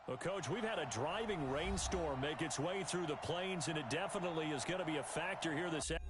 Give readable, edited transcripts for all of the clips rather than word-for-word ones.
Well, Coach, we've had a driving rainstorm make its way through the plains, and it definitely is going to be a factor here this afternoon.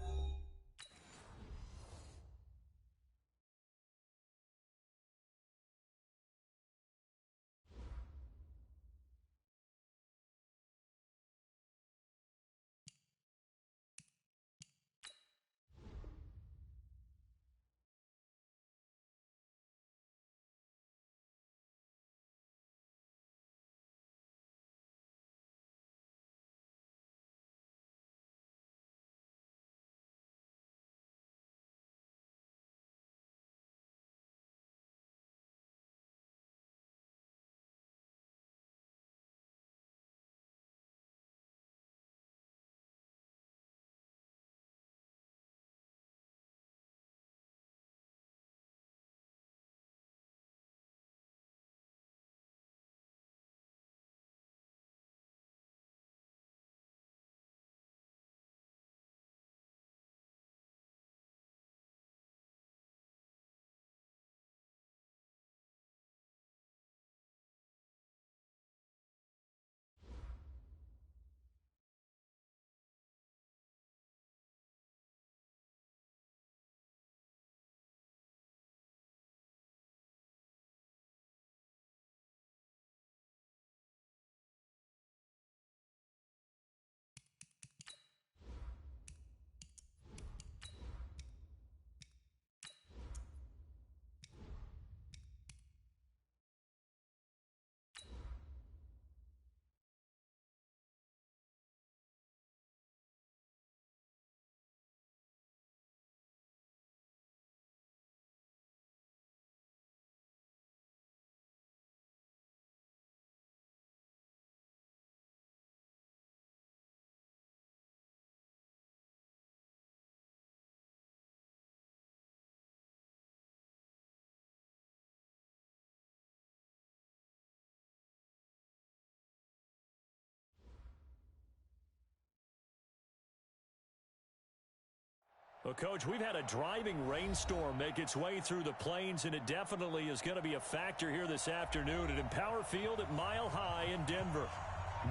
Well, Coach, we've had a driving rainstorm make its way through the plains, and it definitely is going to be a factor here this afternoon at Empower Field at Mile High in Denver.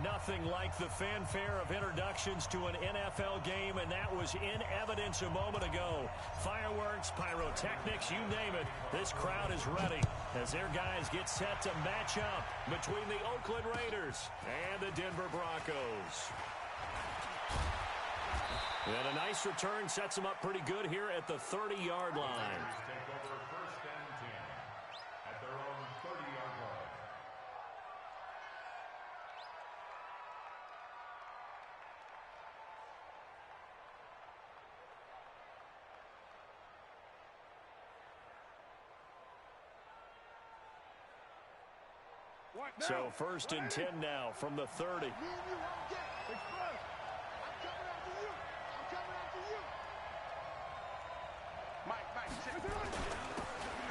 Nothing like the fanfare of introductions to an NFL game, and that was in evidence a moment ago. Fireworks, pyrotechnics, you name it, this crowd is ready as their guys get set to match up between the Oakland Raiders and the Denver Broncos. And a nice return sets them up pretty good here at the 30-yard line. Take over first and 10 at their own 30-yard line. So first and 10 now from the 30.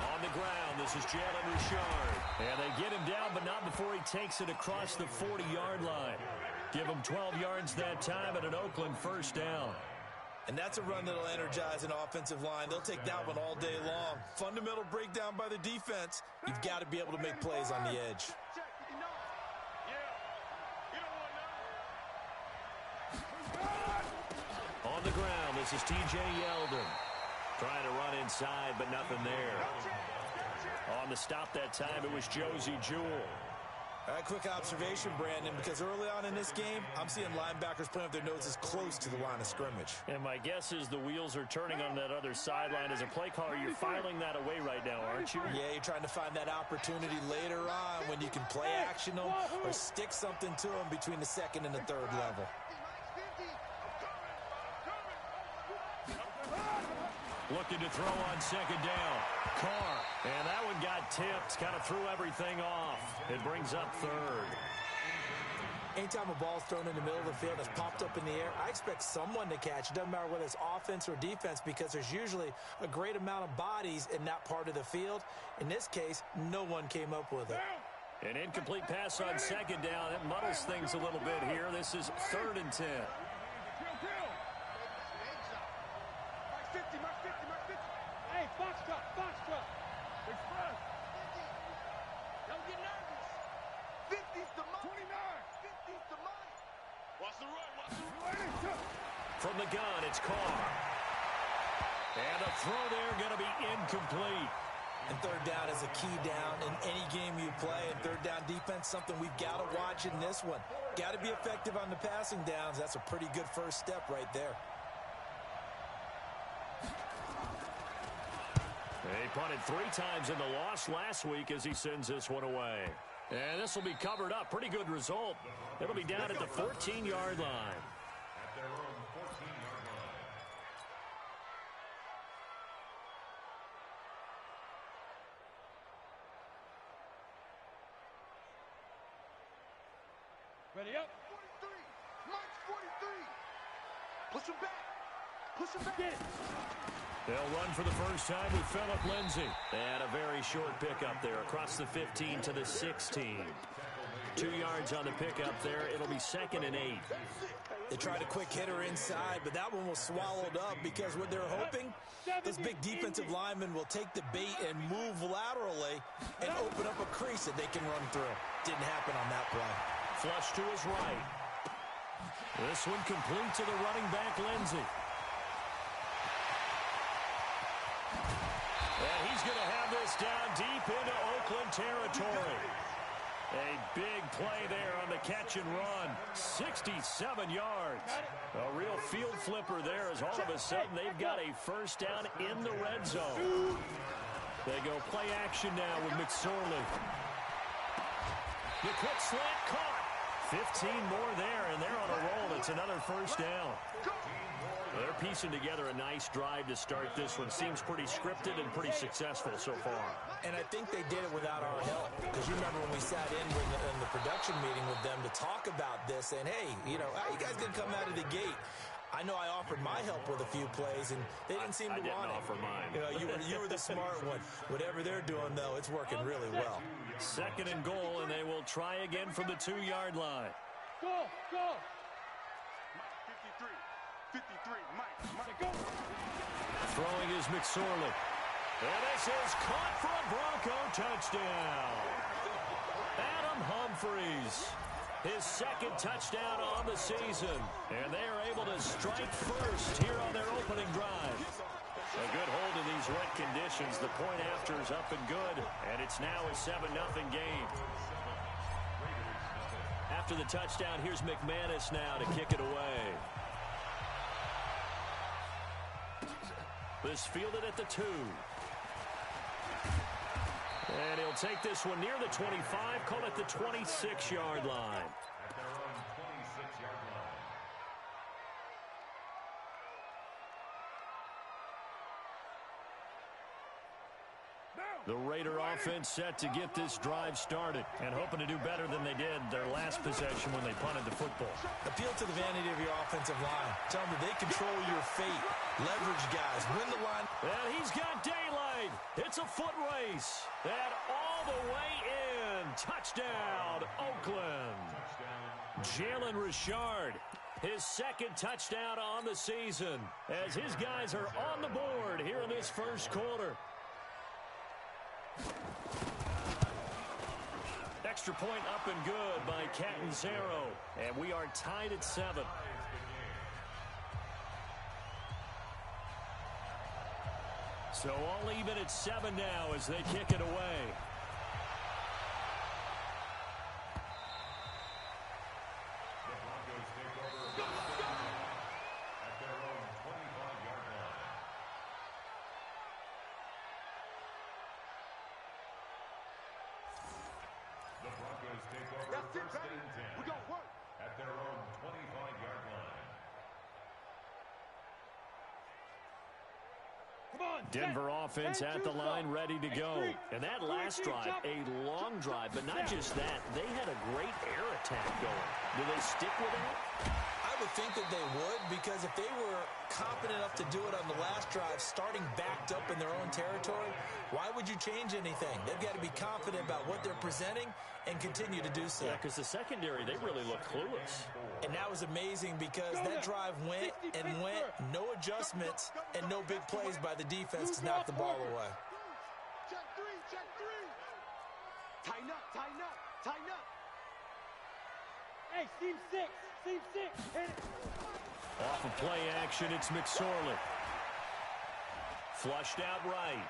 On the ground, this is Jalen Richard. And they get him down, but not before he takes it across the 40-yard line. Give him 12 yards that time at an Oakland first down. And that's a run that'll energize an offensive line. They'll take that one all day long. Fundamental breakdown by the defense. You've got to be able to make plays on the edge. On the ground, this is T.J. Yeldon. Trying to run inside, but nothing there. On the stop that time, it was Josie Jewell. All right, quick observation, Brandon, because early on in this game, I'm seeing linebackers playing with their noses close to the line of scrimmage. And my guess is the wheels are turning on that other sideline. As a play caller, you're filing that away right now, aren't you? Yeah, you're trying to find that opportunity later on when you can play action them or stick something to them between the second and the third level. Looking to throw on second down. Carr. And that one got tipped. Kind of threw everything off. It brings up third. Anytime a ball's thrown in the middle of the field that's popped up in the air, I expect someone to catch. It doesn't matter whether it's offense or defense because there's usually a great amount of bodies in that part of the field. In this case, no one came up with it. An incomplete pass on second down. It muddles things a little bit here. This is 3rd and 10. 50's the money. 50's the money. Watch the run. Watch the run. From the gun, it's Carr. And a throw there going to be incomplete. And third down is a key down in any game you play. And third down defense, something we've got to watch in this one. Got to be effective on the passing downs. That's a pretty good first step right there. He punted 3 times in the loss last week as he sends this one away. And this will be covered up. Pretty good result. It'll be down at the 14-yard line. At their own 14-yard line. Ready up. 43. Mike's 43. Push him back. Push him back. Get it. They'll run for the first time with Phillip Lindsay. And a very short pickup there across the 15 to the 16. 2 yards on the pickup there. It'll be 2nd and 8. They tried a quick hitter inside, but that one was swallowed up because what they're hoping, this big defensive lineman will take the bait and move laterally and open up a crease that they can run through. Didn't happen on that play. Flush to his right. This one complete to the running back, Lindsay. And he's going to have this down deep into Oakland territory. A big play there on the catch and run. 67 yards. A real field flipper there as all of a sudden they've got a first down in the red zone. They go play action now with McSorley. The quick slant caught. 15 more there, and they're on a roll. It's another first down. They're piecing together a nice drive to start this one. Seems pretty scripted and pretty successful so far. And I think they did it without our help. Because you remember when we sat in the production meeting with them to talk about this, and hey, you know, how you guys didn't come out of the gate. I know I offered my help with a few plays, and they didn't seem to want it. I didn't offer mine. You know, you were the smart one. Whatever they're doing, though, it's working really well. 2nd and goal, and they will try again from the 2-yard line. Go, go. 53, Mike, go. Throwing is McSorley. And this is caught for a Bronco touchdown. Adam Humphries, his 2nd touchdown on the season. And they are able to strike first here on their opening drive. A good hold in these wet conditions. The point after is up and good. And it's now a 7-0 game. After the touchdown, here's McManus now to kick it away. This fielded at the 2. And he'll take this one near the 25, call it the 26-yard line. At their own 26-yard line. The Raider offense set to get this drive started and hoping to do better than they did their last possession when they punted the football. Appeal to the vanity of your offensive line. Tell them that they control your fate. Leverage guys. Win the line. And he's got daylight. It's a foot race. And all the way in. Touchdown, Oakland. Jalen Richard, his 2nd touchdown on the season as his guys are on the board here in this first quarter. Extra point up and good by Catanzaro. And we are tied at 7. So all even at 7 now as they kick it away. The Broncos take over at their own 25-yard line. The Broncos take over first and 10. We got work. At their own 25-yard line. Denver offense at the line, ready to go. And that last drive, a long drive, but not just that. They had a great air attack going. Do they stick with that? I would think that they would, because if they were confident enough to do it on the last drive, starting backed up in their own territory, why would you change anything? They've got to be confident about what they're presenting and continue to do so. Yeah, because the secondary, they really look clueless. And that was amazing because that drive went and went, no adjustments, and no big plays by the defense to knock the ball away. Check 3, check 3. Tighten up, tighten up, tighten up. Hey, seam six. Seam six. Hit it. Off of play action, it's McSorley. Flushed out right.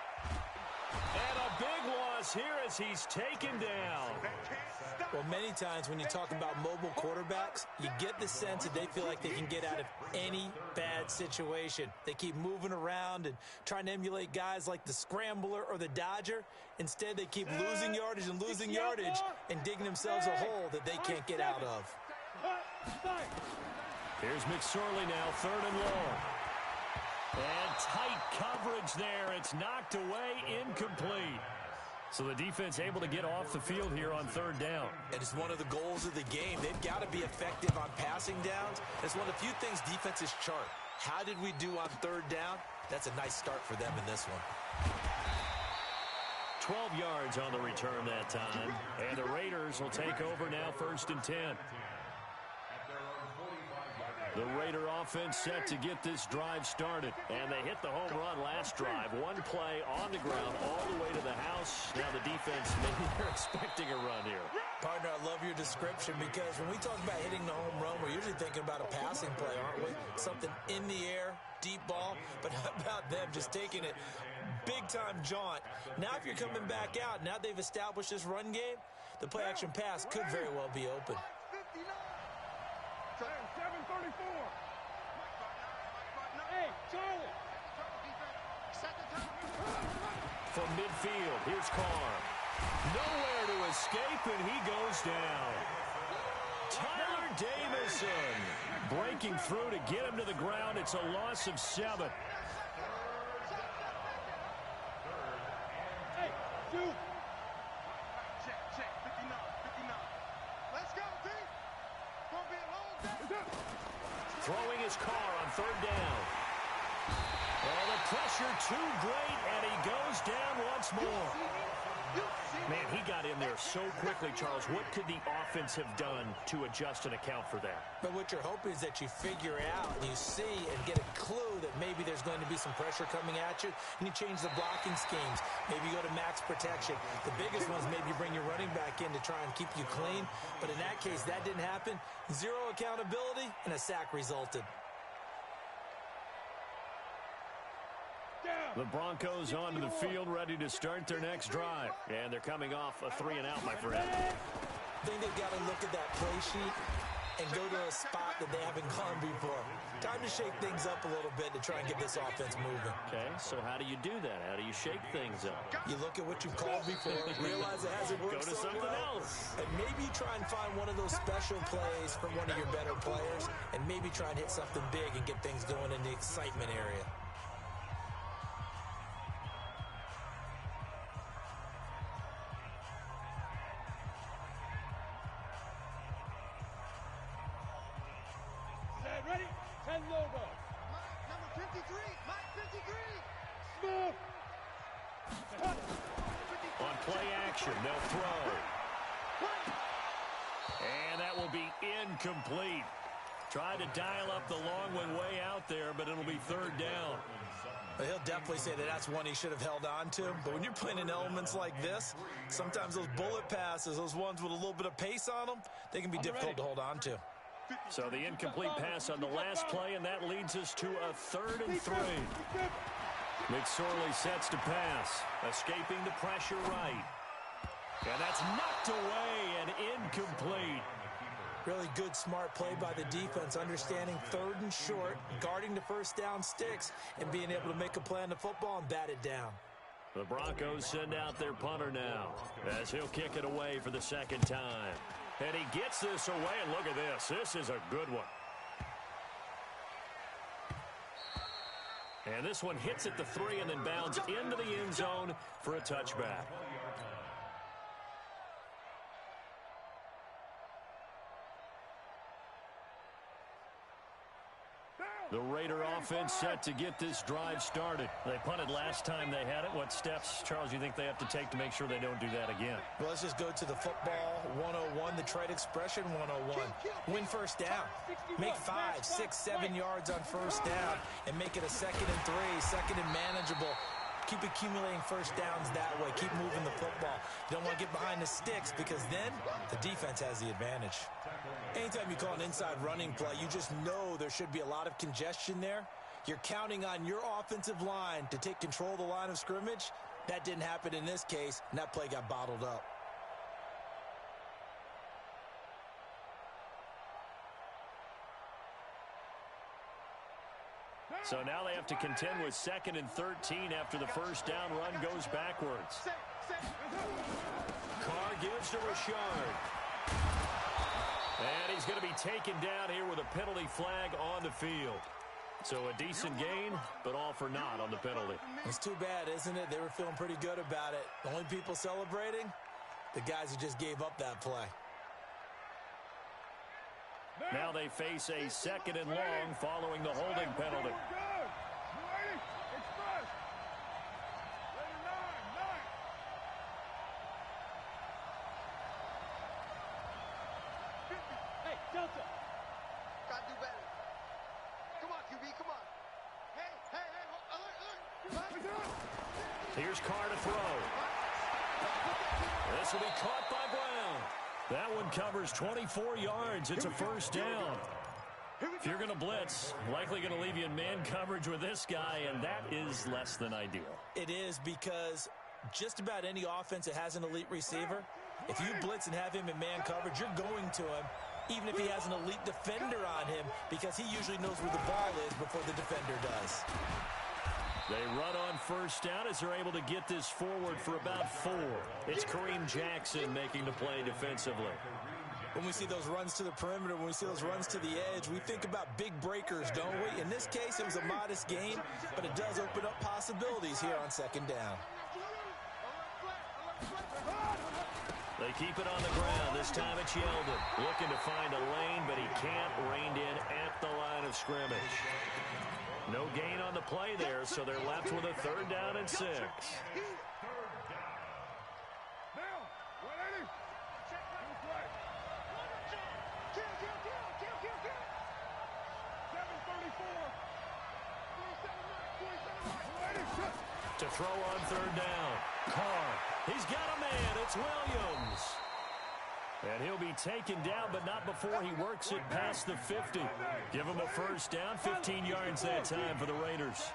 And a big loss here as he's taken down. Well, many times when you talk about mobile quarterbacks, you get the sense that they feel like they can get out of any bad situation. They keep moving around and trying to emulate guys like the Scrambler or the Dodger. Instead, they keep losing yardage and losing yardage and digging themselves a hole that they can't get out of. Here's McSorley now, 3rd and long. And tight coverage there. It's knocked away, incomplete. So the defense able to get off the field here on 3rd down. And it's one of the goals of the game. They've got to be effective on passing downs. It's one of the few things defenses chart. How did we do on 3rd down? That's a nice start for them in this one. 12 yards on the return that time. And the Raiders will take over now, 1st and 10. The Raider offense set to get this drive started. And they hit the home run last drive. One play on the ground all the way to the house. Now the defense, maybe they're expecting a run here. Partner, I love your description because when we talk about hitting the home run, we're usually thinking about a passing play, aren't we? Something in the air, deep ball. But how about them just taking it big-time jaunt? Now if you're coming back out, now they've established this run game, the play-action pass could very well be open. 734. Hey, Charlie. From midfield, here's Carr. Nowhere to escape, and he goes down. Tyler Davison breaking through to get him to the ground. It's a loss of 7. Hey, Duke. Check. 59. Let's go, D. Gonna be a long day. Throwing his Carr on 3rd down. Oh, the pressure too great, and he goes down once more. Man, he got in there so quickly, Charles. What could the offense have done to adjust and account for that? But what you're hoping is that you figure out, and you see and get a clue that maybe there's going to be some pressure coming at you, and you change the blocking schemes. Maybe you go to max protection. The biggest ones, maybe you bring your running back in to try and keep you clean. But in that case, that didn't happen. 0 accountability, and a sack resulted. The Broncos onto the field, ready to start their next drive. And they're coming off a 3-and-out, my friend. I think they've got to look at that play sheet and go to a spot that they haven't gone before. Time to shake things up a little bit to try and get this offense moving. Okay, so how do you do that? How do you shake things up? You look at what you've called before, realize it hasn't worked Go to so something well, else. and maybe try and find one of those special plays from one of your better players, and maybe try and hit something big and get things going in the excitement area. Ready? 10 logo. Number 53. Mike 53. Smooth. On play action, they'll throw. And that will be incomplete. Tried to dial up the long one way out there, but it'll be 3rd down. But he'll definitely say that that's one he should have held on to. But when you're playing in elements like this, sometimes those bullet passes, those ones with a little bit of pace on them, they can be difficult to hold on to. So the incomplete pass on the last play, and that leads us to a 3rd and 3. McSorley sets to pass, escaping the pressure right. And that's knocked away and incomplete. Really good, smart play by the defense, understanding 3rd and short, guarding the first down sticks, and being able to make a play on the football and bat it down. The Broncos send out their punter now as he'll kick it away for the 2nd time. And he gets this away, and look at this. This is a good one. And this one hits at the 3 and then bounds into the end zone for a touchback. The Raider offense set to get this drive started. They punted last time they had it. What steps, Charles, you think they have to take to make sure they don't do that again? Well, let's just go to the football 101, the trade expression 101. Win first down. Make 5, 6, 7 yards on first down and make it a 2nd and 3, 2nd and manageable. Keep accumulating first downs that way. Keep moving the football. You don't want to get behind the sticks because then the defense has the advantage. Anytime you call an inside running play, you just know there should be a lot of congestion there. You're counting on your offensive line to take control of the line of scrimmage. That didn't happen in this case, and that play got bottled up. So now they have to contend with 2nd and 13 after the first down run goes backwards. Carr gives to Richard. And he's going to be taken down here with a penalty flag on the field. So a decent gain, but all for naught on the penalty. It's too bad, isn't it? They were feeling pretty good about it. The only people celebrating, the guys who just gave up that play. Now they face a 2nd and long following the holding penalty. Hey, Delta. Gotta do better. Come on, QB, come on. Hey, alert. Here's Carr to throw. This will be caught by Brown. That one covers 24 yards. It's a first down. If you're going to blitz, likely going to leave you in man coverage with this guy, and that is less than ideal. It is because just about any offense that has an elite receiver, if you blitz and have him in man coverage, you're going to him, even if he has an elite defender on him, because he usually knows where the ball is before the defender does. They run on first down as they're able to get this forward for about 4. It's Kareem Jackson making the play defensively. When we see those runs to the perimeter, when we see those runs to the edge, we think about big breakers, don't we? In this case, it was a modest gain, but it does open up possibilities here on 2nd down. They keep it on the ground. This time it's Yeldon. Looking to find a lane, but he can't. Reined in at the line of scrimmage. No gain on the play there, so they're left with a 3rd down and 6. To throw on 3rd down. Carr. He's got a man. It's Williams. And he'll be taken down, but not before he works it past the 50. Give him a first down, 15 yards that time for the Raiders.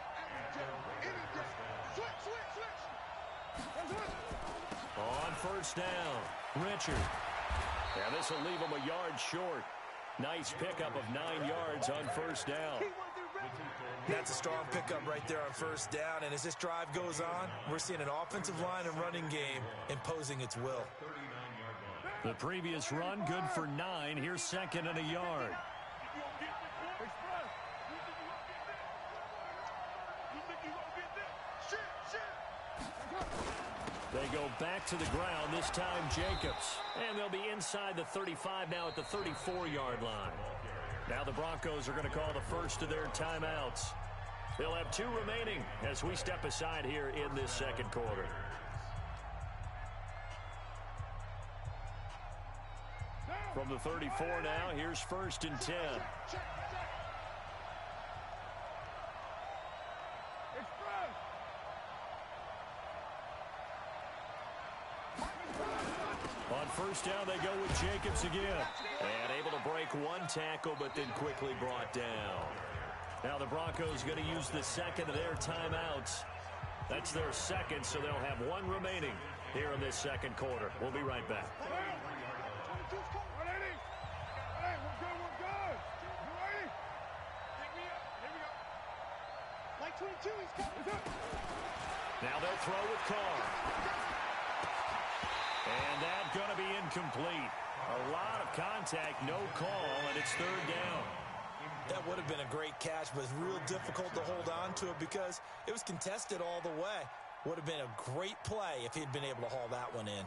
On first down, Richard. And this will leave him a yard short. Nice pickup of 9 yards on first down. That's a strong pickup right there on first down, and as this drive goes on, we're seeing an offensive line and running game imposing its will. The previous run, good for 9. Here's 2nd and a yard. They go back to the ground, this time Jacobs. And they'll be inside the 35 now at the 34-yard line. Now the Broncos are going to call the first of their timeouts. They'll have 2 remaining as we step aside here in this 2nd quarter. From the 34 now, here's 1st and 10. On first down, they go with Jacobs again. And able to break 1 tackle, but then quickly brought down. Now the Broncos going to use the 2nd of their timeouts. That's their 2nd, so they'll have 1 remaining here in this 2nd quarter. We'll be right back. Now they'll throw with Carr. And that's going to be incomplete. A lot of contact, no call, and it's 3rd down. That would have been a great catch, but it's real difficult to hold on to it because it was contested all the way. Would have been a great play if he'd been able to haul that one in.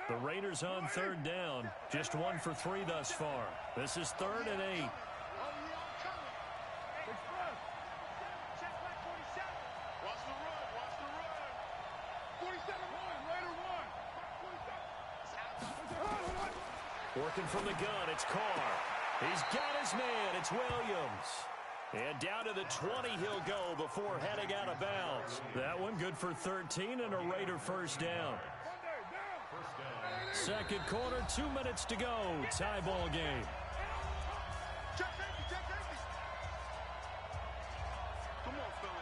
The Raiders on 3rd down. Just 1 for 3 thus far. This is 3rd and 8. Working from the gun, it's Carr. He's got his man, it's Williams. And down to the 20 he'll go before heading out of bounds. That one good for 13 and a Raider first down. Second quarter, 2 minutes to go. Tie ball game. Come on, fellas.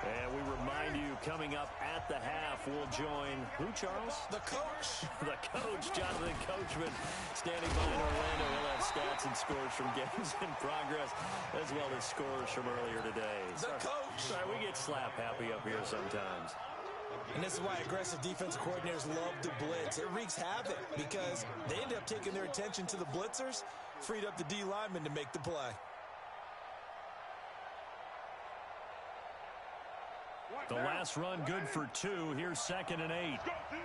And we remind you, coming up at the half, we'll join who, Charles? The coach. The coach, Jonathan Coachman, standing by in Orlando. He'll have stats and scores from games in progress, as well as scores from earlier today. The coach. Sorry, we get slap happy up here sometimes. And this is why aggressive defensive coordinators love to blitz. It wreaks havoc because they end up taking their attention to the blitzers, freed up the D lineman to make the play. The last run good for 2. Here's 2nd and 8. Let's go, D.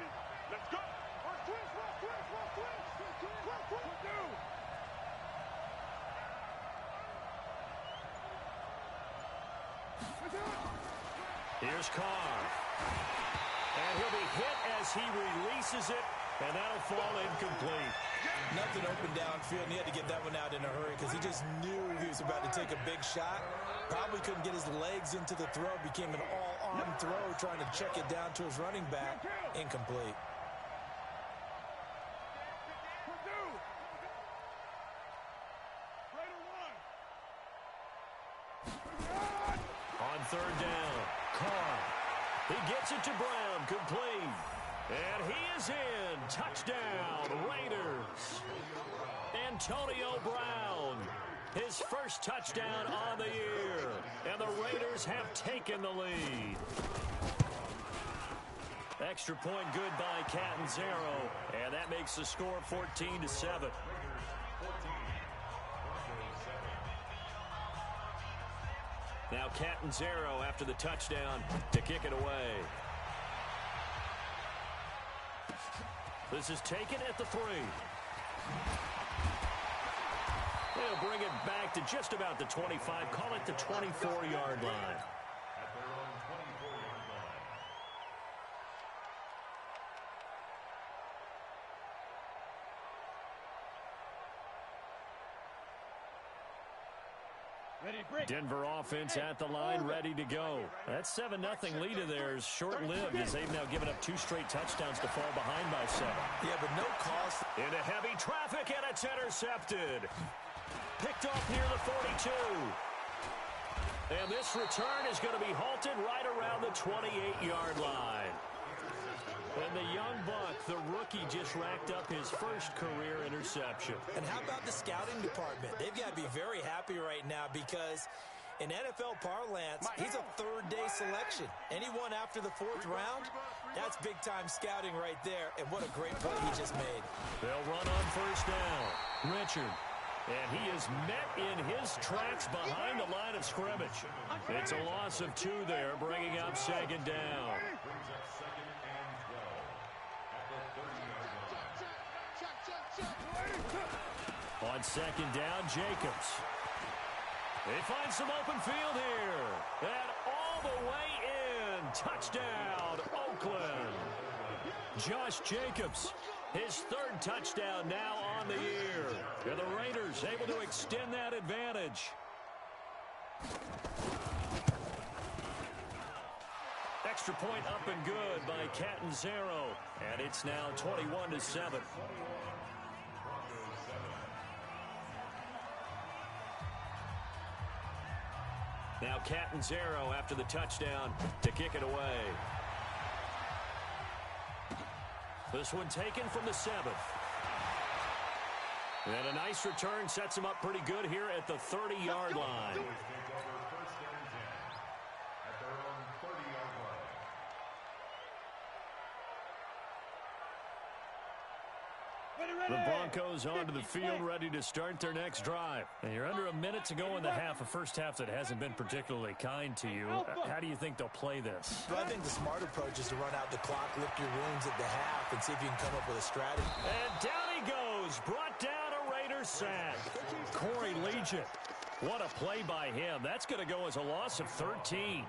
Let's go. Here's Carr. And he'll be hit as he releases it, and that'll fall incomplete. Nothing open downfield, and he had to get that one out in a hurry because he just knew he was about to take a big shot. Probably couldn't get his legs into the throw. Became an all-arm throw, trying to check it down to his running back. Incomplete. On third down, Carr. He gets it to Brown, complete. And he is in. Touchdown, Raiders. Antonio Brown, his first touchdown on the year. And the Raiders have taken the lead. Extra point good by Catanzaro. And that makes the score 14-7. Now Catanzaro after the touchdown to kick it away. This is taken at the 3. They'll bring it back to just about the 25. Call it the 24-yard line. At their own 24-yard line. Ready to break. Denver offense at the line, ready to go. That 7-0 lead of theirs short-lived as they've now given up 2 straight touchdowns to fall behind by 7. Yeah, but no cause. Into heavy traffic, and it's intercepted. Picked off near the 42. And this return is going to be halted right around the 28-yard line. And the young buck, the rookie, just racked up his first career interception. And how about the scouting department? They've got to be very happy right now because in NFL parlance, he's a third-day selection. Anyone after the 4th round, that's big-time scouting right there. And what a great play he just made. They'll run on first down. Richard. And he is met in his tracks behind the line of scrimmage. It's a loss of 2 there, bringing up 2nd down. Brings up 2nd and 12 at the 30-yard line. On 2nd down, Jacobs. They find some open field here. And all the way in. Touchdown, Oakland. Josh Jacobs, his 3rd touchdown now on the year. And the Raiders able to extend that advantage. Extra point up and good by Catanzaro. And it's now 21-7. Now Catanzaro after the touchdown to kick it away. This one taken from the 7th. And a nice return sets him up pretty good here at the 30-yard line. Take over 1st and 10 at their own 30-yard line. The Broncos onto the field, ready to start their next drive. And you're under a minute to go in the half, a first half that hasn't been particularly kind to you. How do you think they'll play this? Well, I think the smart approach is to run out the clock, lick your wounds at the half, and see if you can come up with a strategy. And down he goes, brought down a Raiders sack. Corey Legion. What a play by him. That's going to go as a loss of 13.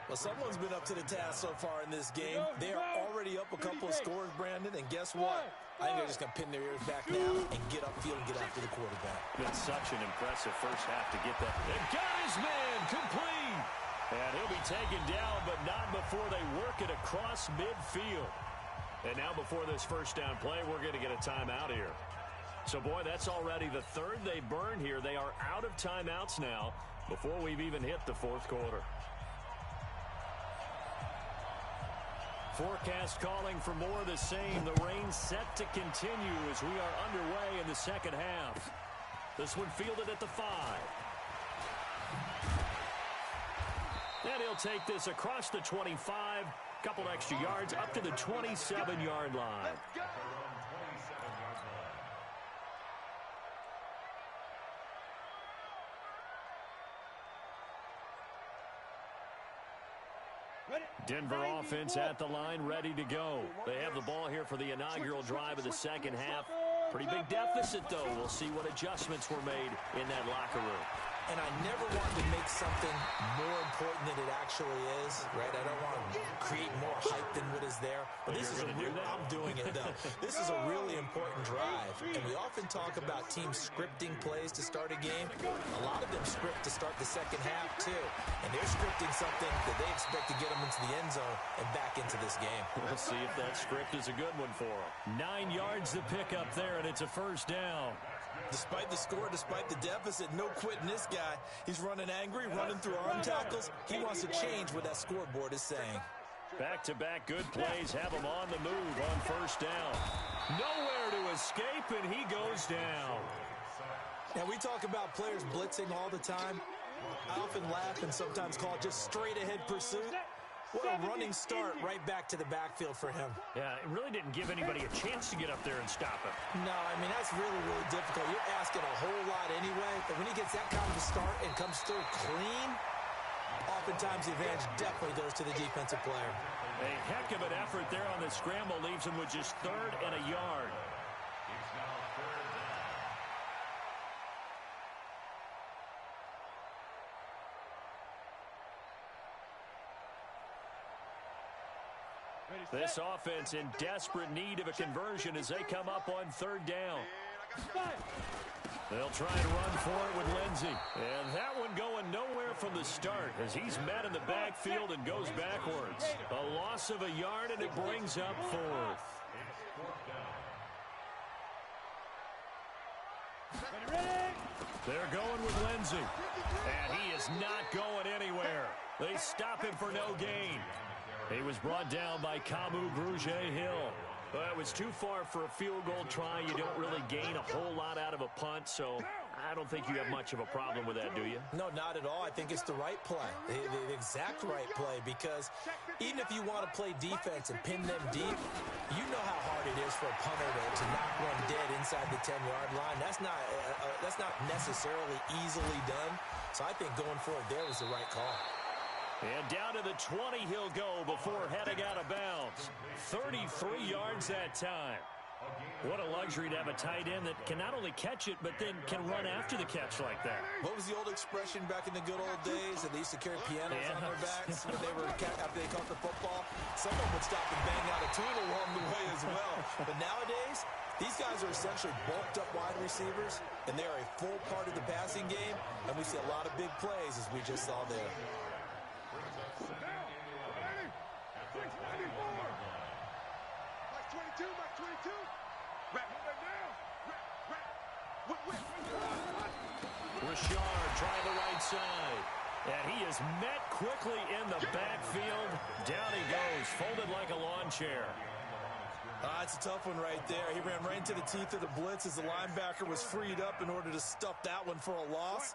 Well, someone's been up to the task so far in this game. They are already up a couple of scores, Brandon, and guess what? I think they're just going to pin their ears back now and get upfield and get after the quarterback. Been such an impressive first half to get that. And got his man complete. And he'll be taken down, but not before they work it across midfield. And now before this first down play, we're going to get a timeout here. So, boy, that's already the third they burned here. They are out of timeouts now before we've even hit the fourth quarter. Forecast calling for more of the same. The rain set to continue as we are underway in the second half. This one fielded at the 5. And he'll take this across the 25. Couple extra yards up to the 27-yard line. Denver offense at the line, ready to go. They have the ball here for the inaugural drive of the second half. Pretty big deficit, though. We'll see what adjustments were made in that locker room. And I never want to make something more important than it actually is, right? I don't want to create more hype than what is there. But this is a real, I'm doing it, though. This is a really important drive. And we often talk about teams scripting plays to start a game. A lot of them script to start the second half, too. And they're scripting something that they expect to get them into the end zone and back into this game. We'll see if that script is a good one for them. 9 yards to pick up there, and it's a first down. Despite the score, despite the deficit, no quitting this guy. He's running angry, running through arm tackles. He wants to change what that scoreboard is saying. Back-to-back good plays have him on the move on first down. Nowhere to escape, and he goes down. Now, we talk about players blitzing all the time. I often laugh and sometimes call it just straight-ahead pursuit. What a running start right back to the backfield for him. Yeah, it really didn't give anybody a chance to get up there and stop him. No, I mean, that's really, really difficult. You're asking a whole lot anyway, but when he gets that kind of a start and comes through clean, oftentimes the advantage definitely goes to the defensive player. A heck of an effort there on the scramble leaves him with just 3rd and a yard. This offense in desperate need of a conversion as they come up on 3rd down. They'll try and run for it with Lindsey. And that one going nowhere from the start as he's met in the backfield and goes backwards. A loss of a yard, and it brings up 4th. They're going with Lindsey. And he is not going anywhere. They stop him for no gain. He was brought down by Kamu Grugier-Hill. Well, it was too far for a field goal try. You don't really gain a whole lot out of a punt, so I don't think you have much of a problem with that, do you? No, not at all. I think it's the right play, the exact right play, because even if you want to play defense and pin them deep, you know how hard it is for a punter to knock one dead inside the 10-yard line. That's not necessarily easily done, so I think going for it there was the right call. And down to the 20 he'll go before heading out of bounds. 33 yards that time. What a luxury to have a tight end that can not only catch it, but then can run after the catch like that. What was the old expression back in the good old days that they used to carry pianos on their backs when they were after they caught the football? Someone would stop and bang out a tune along the way as well. But nowadays, these guys are essentially bulked up wide receivers, and they are a full part of the passing game, and we see a lot of big plays as we just saw there. Richard trying the right side. And he is met quickly in the backfield. Down he goes, folded like a lawn chair. It's a tough one right there. He ran right into the teeth of the blitz as the linebacker was freed up in order to stuff that one for a loss.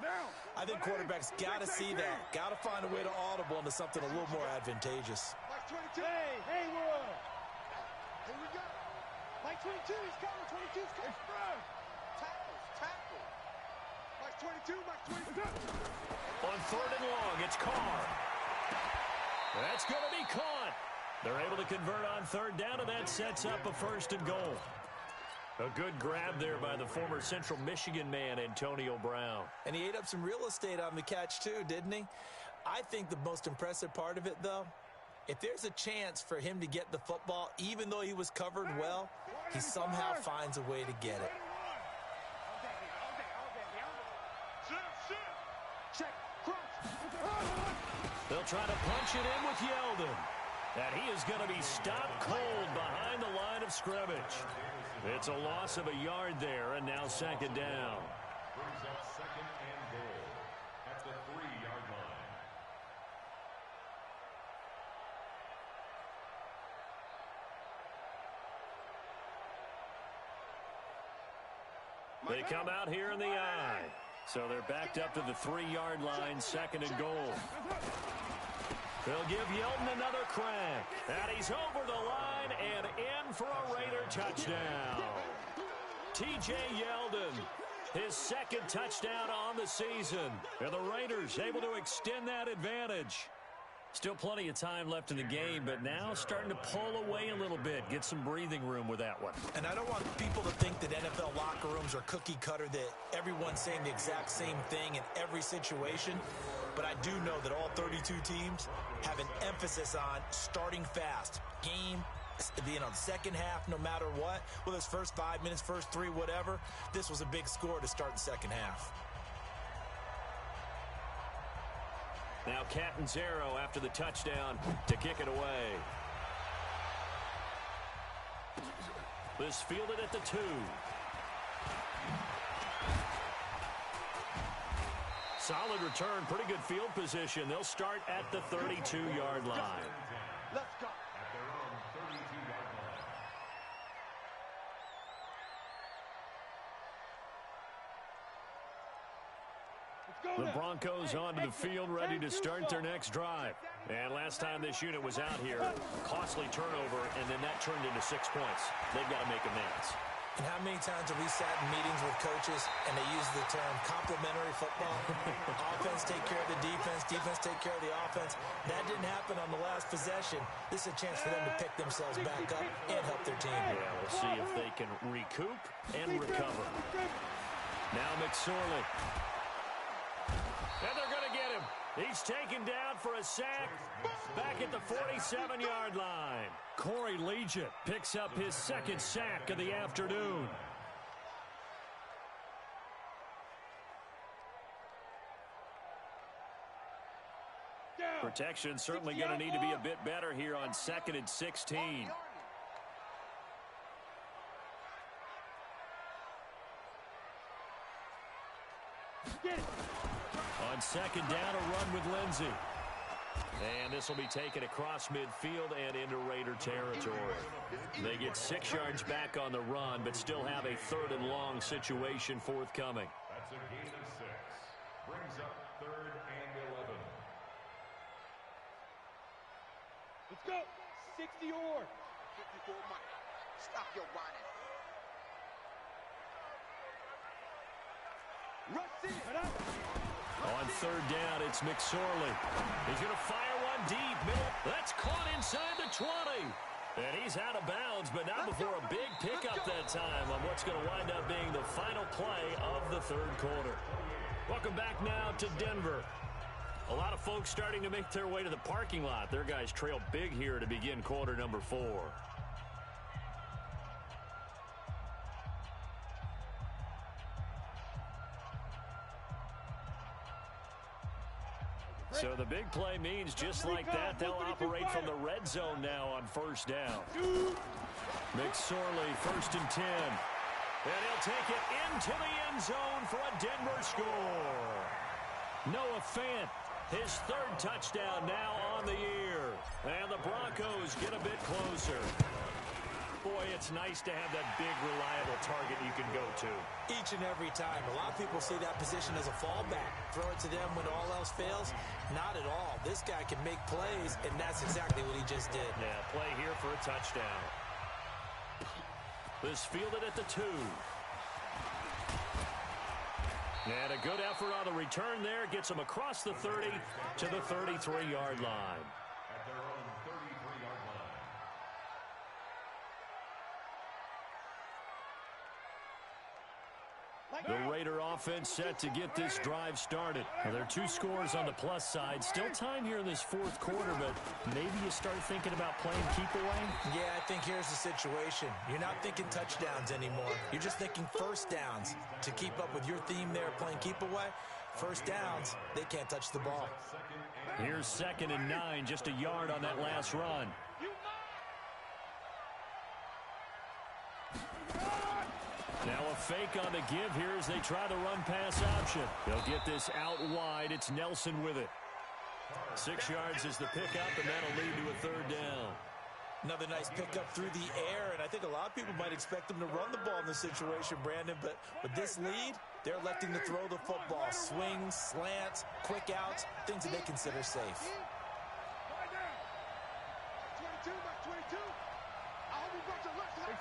I think quarterbacks got to see that. Got to find a way to audible into something a little more advantageous. Hey, Will. Here we go. Mike 22, he's coming. 22's coming. Tackle. Mike 22, Mike 22. On 3rd and long, it's Carr. That's going to be caught. They're able to convert on 3rd down, and that sets up a 1st and goal. A good grab there by the former Central Michigan man, Antonio Brown. And he ate up some real estate on the catch, too, didn't he? I think the most impressive part of it, though, If there's a chance for him to get the football, even though he was covered well, he somehow finds a way to get it. Check, crunch. They'll try to punch it in with Yeldon. And he is going to be stopped cold behind the line of scrimmage. It's a loss of a yard there, and now second down. Brings up second and goal at the 3-yard line. They come out here in the I. So they're backed up to the 3-yard line, second and goal. They'll give Yeldon another crack. And he's over the line and in for a Raider touchdown. T.J. Yeldon, his second touchdown on the season. And the Raiders able to extend that advantage. Still plenty of time left in the game, but now starting to pull away a little bit. Get some breathing room with that one. And I don't want people to think that NFL locker rooms are cookie cutter, that everyone's saying the exact same thing in every situation. But I do know that all 32 teams have an emphasis on starting fast. Game, second half, no matter what. Whether it's first 5 minutes, first 3, whatever. This was a big score to start the second half. Now Catanzaro after the touchdown to kick it away. This fielded at the 2. Solid return, pretty good field position. They'll start at the 32-yard line. Let's go. At their own 32-yard line. The Broncos onto the field, ready to start their next drive. And last time this unit was out here, costly turnover, and then that turned into 6 points. They've got to make amends. And how many times have we sat in meetings with coaches and they use the term complementary football? Offense take care of the defense, defense take care of the offense. That didn't happen on the last possession. This is a chance for them to pick themselves back up and help their team. Yeah, we'll see if they can recoup and recover. Now McSorley. And they're going to get him. He's taken down for a sack back at the 47-yard line. Corey Legion picks up his second sack of the afternoon. Protection certainly going to need to be a bit better here on 2nd and 16. On second down, a run with Lindsey. And this will be taken across midfield and into Raider territory. They get 6 yards back on the run, but still have a 3rd and long situation forthcoming. That's a gain of 6. Brings up 3rd and 11. Let's go. 60 or. 54 Mike. Stop your whining. Rush in. On 3rd down, it's McSorley. He's going to fire one deep. Middle. That's caught inside the 20. And he's out of bounds, but not before a big pickup that time on what's going to wind up being the final play of the 3rd quarter. Welcome back now to Denver. A lot of folks starting to make their way to the parking lot. Their guys trail big here to begin quarter number 4. So the big play means just like that, they'll operate from the red zone now on 1st down. McSorley, 1st and 10. And he'll take it into the end zone for a Denver score. Noah Fant, his 3rd touchdown now on the year. And the Broncos get a bit closer. Boy, it's nice to have that big, reliable target you can go to. Each and every time. A lot of people see that position as a fallback. Throw it to them when all else fails. Not at all. This guy can make plays, and that's exactly what he just did. Yeah, play here for a touchdown. This fielded at the 2. And a good effort on the return there. Gets him across the 30 to the 33-yard line. At their own 33-yard line. The Raider offense set to get this drive started. Well, there are 2 scores on the plus side. Still time here in this fourth quarter, but maybe you start thinking about playing keep away? Yeah, I think here's the situation. You're not thinking touchdowns anymore. You're just thinking first downs. To keep up with your theme there, playing keep away, first downs, they can't touch the ball. Here's 2nd and 9, just a yard on that last run. Now a fake on the give here as they try the run-pass option. They'll get this out wide. It's Nelson with it. 6 yards is the pickup, and that'll lead to a 3rd down. Another nice pickup through the air, and I think a lot of people might expect them to run the ball in this situation, Brandon, but with this lead, they're electing to throw the football. Swings, slants, quick outs, things that they consider safe. 22, Mike 22. I hope he brought your left side.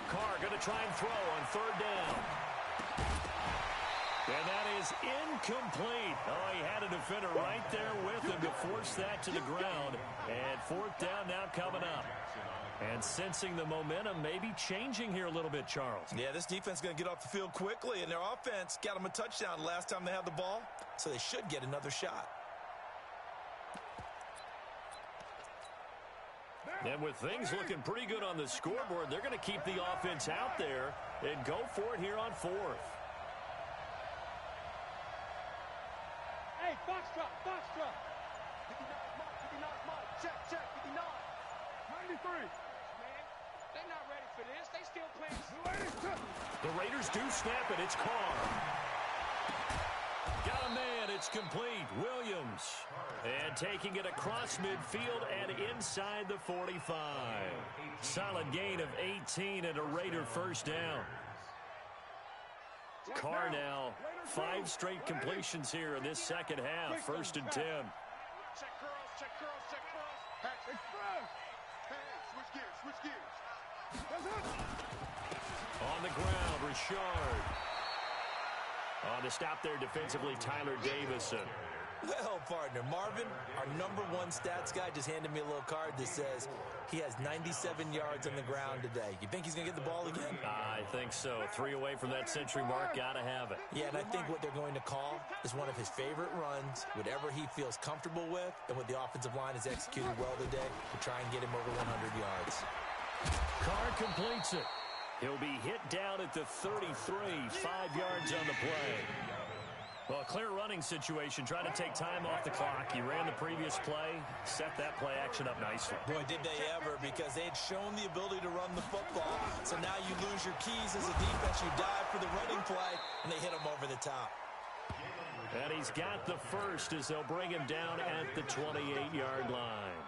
Carr going to try and throw on 3rd down. And that is incomplete. Oh, he had a defender right there with him to force that to the ground. And 4th down now coming up. And sensing the momentum maybe changing here a little bit, Charles. Yeah, this defense is going to get off the field quickly, and their offense got them a touchdown last time they had the ball, so they should get another shot. And with things looking pretty good on the scoreboard, they're going to keep the offense out there and go for it here on 4th. Hey, Foxtrot, Foxtrot. 59 Mike, check, 59. 93. Man, they're not ready for this. They still playing. The Raiders do snap it. It's Carr. Got a man. It's complete. Williams. And taking it across midfield and inside the 45. Solid gain of 18 and a Raider 1st down. Carr now 5 straight completions here in this 2nd half. 1st and 10. Check curls, check curls, check curls. Hey, switch gears. On the ground, Richard. On the stop there defensively, Tyler Davison. Well, partner, Marvin, our #1 stats guy, just handed me a little card that says he has 97 yards on the ground today. You think he's going to get the ball again? I think so. 3 away from that century mark. Got to have it. Yeah, and I think what they're going to call is one of his favorite runs, whatever he feels comfortable with, and what the offensive line has executed well today to try and get him over 100 yards. Carr completes it. He'll be hit down at the 33, 5 yards on the play. Well, a clear running situation, trying to take time off the clock. He ran the previous play, set that play action up nicely. Boy, did they ever, because they had shown the ability to run the football. So now you lose your keys as a defense. You dive for the running play, and they hit him over the top. And he's got the first as they'll bring him down at the 28-yard line.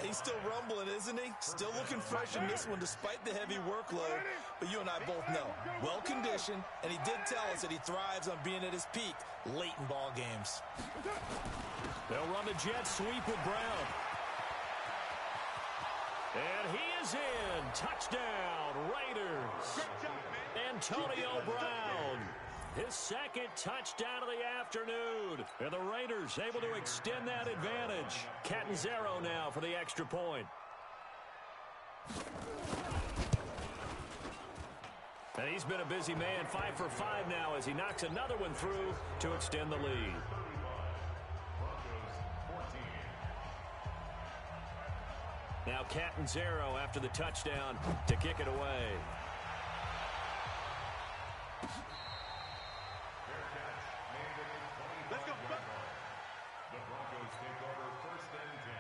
He's still rumbling, isn't he? Still looking fresh in this one despite the heavy workload. But you and I both know, well-conditioned, and he did tell us that he thrives on being at his peak late in ball games. They'll run the jet sweep with Brown. And he is in. Touchdown, Raiders. Antonio Brown. His 2nd touchdown of the afternoon. And the Raiders able to extend that advantage. Catanzaro now for the extra point. And he's been a busy man. 5 for 5 now as he knocks another one through to extend the lead. Now Catanzaro after the touchdown to kick it away. Let's go. The Broncos take over 1st and 10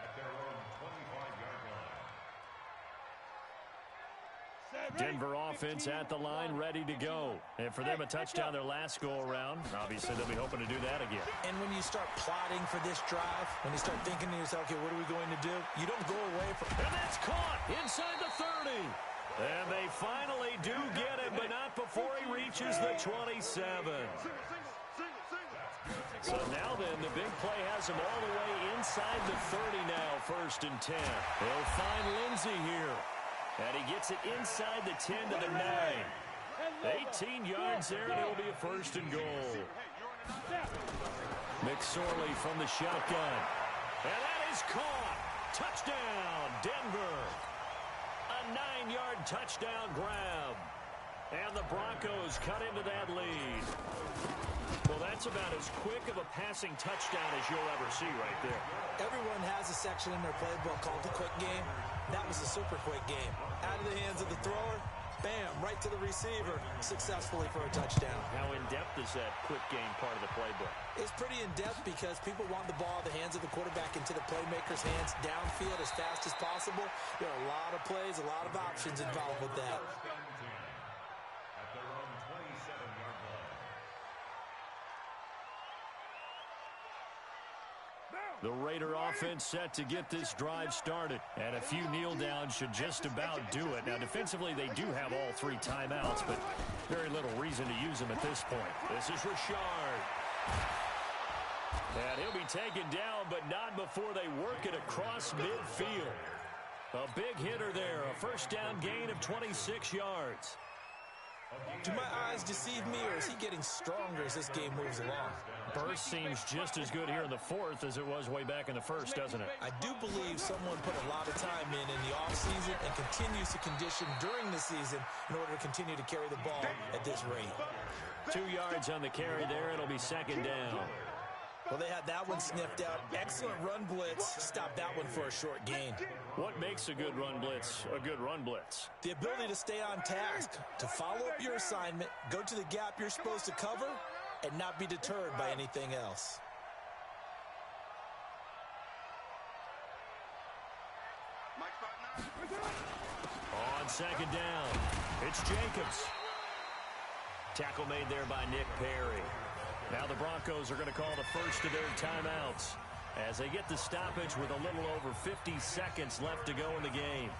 at their own 25-yard line. Denver offense at the line, ready to go. And for them, a touchdown their last go-around. Obviously, they'll be hoping to do that again. And when you start plotting for this drive, when you start thinking to yourself, okay, what are we going to do? You don't go away from... And that's caught inside the 30. And they finally do get it, but not before he reaches the 27. So now then, the big play has him all the way inside the 30 now, 1st and 10. They'll find Lindsey here. And he gets it inside the 10 to the 9. 18 yards there, and it'll be a 1st and goal. McSorley from the shotgun. And that is caught. Touchdown, Denver. 9-yard touchdown grab. And the Broncos cut into that lead. Well, that's about as quick of a passing touchdown as you'll ever see right there. Everyone has a section in their playbook called the quick game. That was a super quick game. Out of the hands of the thrower, bam, right to the receiver, successfully for a touchdown. How in-depth is that quick game part of the playbook? It's pretty in-depth because people want the ball in the hands of the quarterback into the playmaker's hands downfield as fast as possible. There are a lot of plays, a lot of options involved with that. At their own 27-yard line. The Raider offense set to get this drive started. And a few kneel downs should just about do it. Now, defensively, they do have all 3 timeouts, but very little reason to use them at this point. This is Richard. And he'll be taken down, but not before they work it across midfield. A big hitter there. A first down gain of 26 yards. Do my eyes deceive me, or is he getting stronger as this game moves along? Burst seems just as good here in the fourth as it was way back in the first, doesn't it? I do believe someone put a lot of time in the offseason and continues to condition during the season in order to continue to carry the ball at this rate. 2 yards on the carry there. It'll be second down. Well, they had that one sniffed out. Excellent run blitz. Stopped that one for a short gain. What makes a good run blitz a good run blitz? The ability to stay on task, to follow up your assignment, go to the gap you're supposed to cover, and not be deterred by anything else. On second down, it's Jacobs. Tackle made there by Nick Perry. Now the Broncos are going to call the first of their timeouts as they get the stoppage with a little over 50 seconds left to go in the game.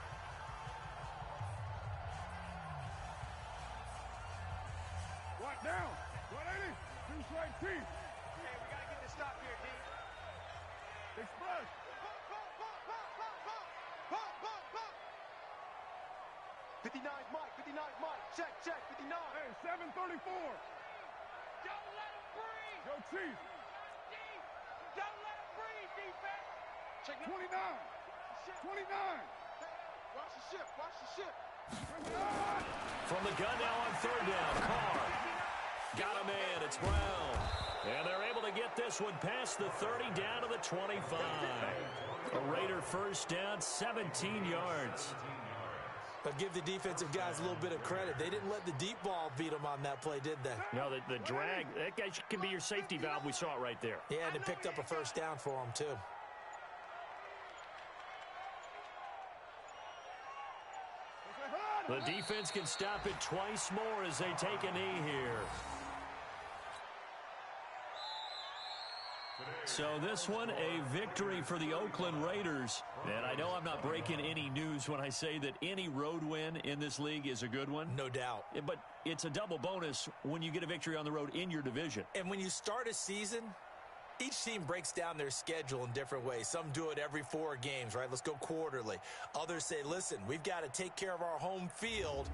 Right down. 180. Two straight teeth. Okay, we got to get this stop here, D. Express. Pop. 59's Mike. 59's Mike. Check. 59. Hey, 734. Don't let him breathe. Go Chief. Don't let him breathe, defense. Check 29. 29. Watch the ship. From the gun now on third down. Carr. Got a man. It's Brown. And they're able to get this one past the 30 down to the 25. A Raider first down, 17 yards. But give the defensive guys a little bit of credit. They didn't let the deep ball beat them on that play, did they? No, the drag, that guy can be your safety valve. We saw it right there. Yeah, and it picked up a first down for them, too. The defense can stop it twice more as they take a knee here. So this one, a victory for the Oakland Raiders. And I know I'm not breaking any news when I say that any road win in this league is a good one. No doubt. But it's a double bonus when you get a victory on the road in your division. And when you start a season, each team breaks down their schedule in different ways. Some do it every 4 games, right? Let's go quarterly. Others say, listen, we've got to take care of our home field.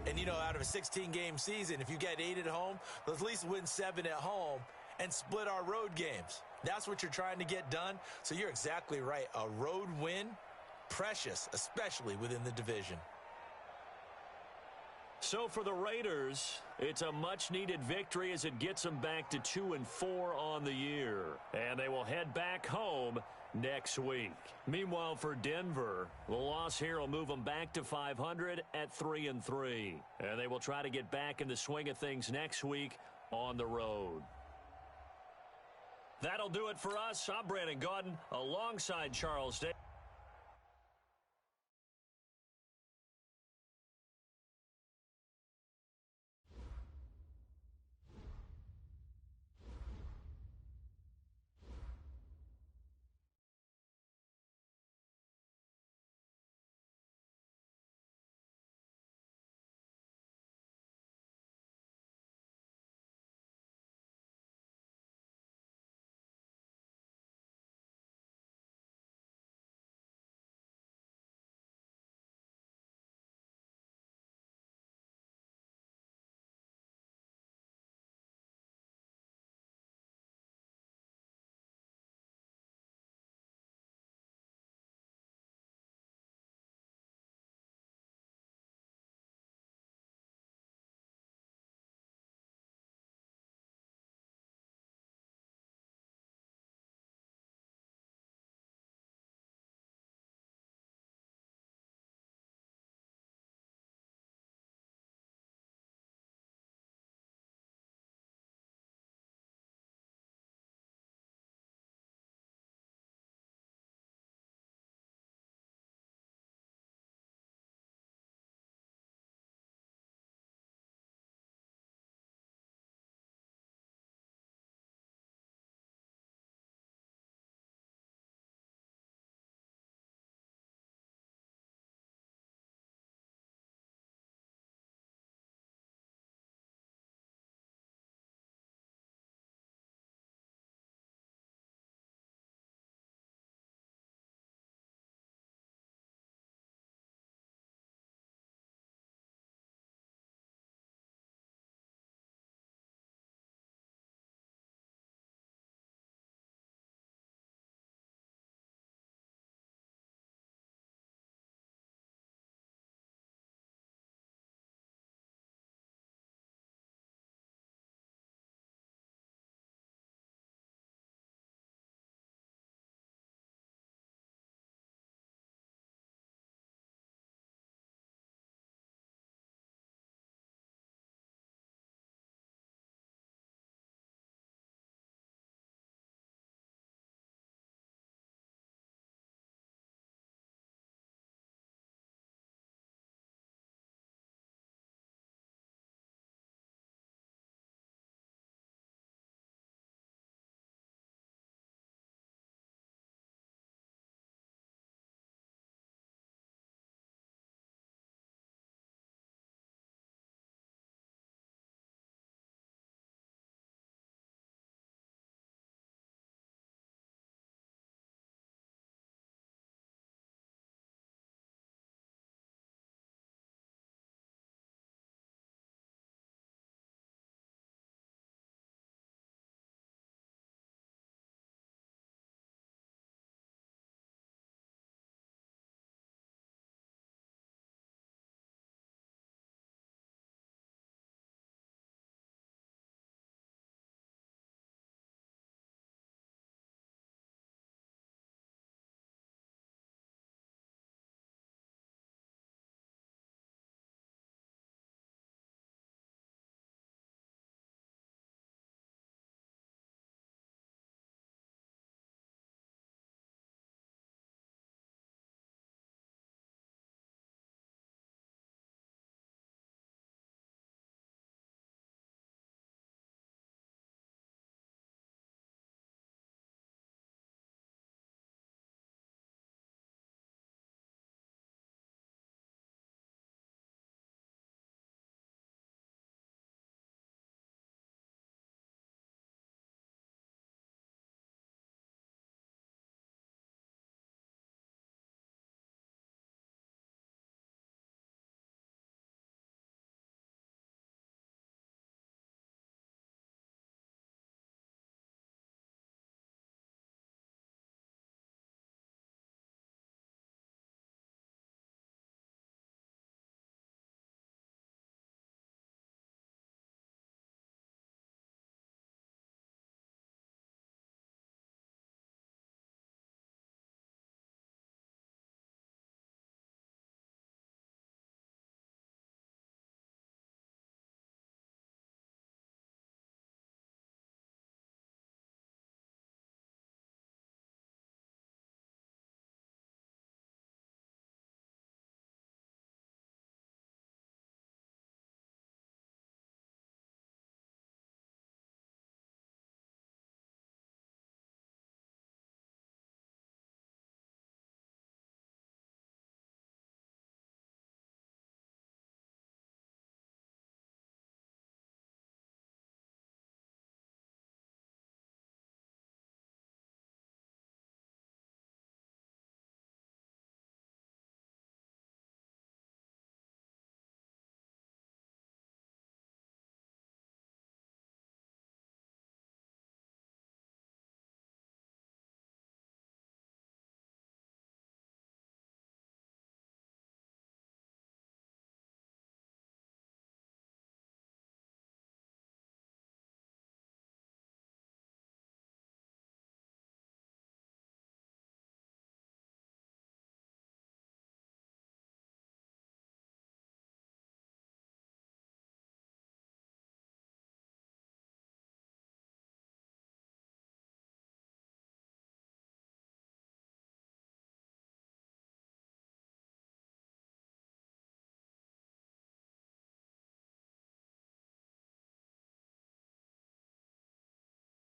And, out of a 16-game season, if you get 8 at home, let's at least win 7 at home and split our road games. That's what you're trying to get done. So you're exactly right. A road win, precious, especially within the division. So for the Raiders, it's a much-needed victory as it gets them back to 2-4 on the year. And they will head back home next week. Meanwhile, for Denver, the loss here will move them back to 500 at 3-3. And they will try to get back in the swing of things next week on the road. That'll do it for us. I'm Brandon Gaudin alongside Charles Day.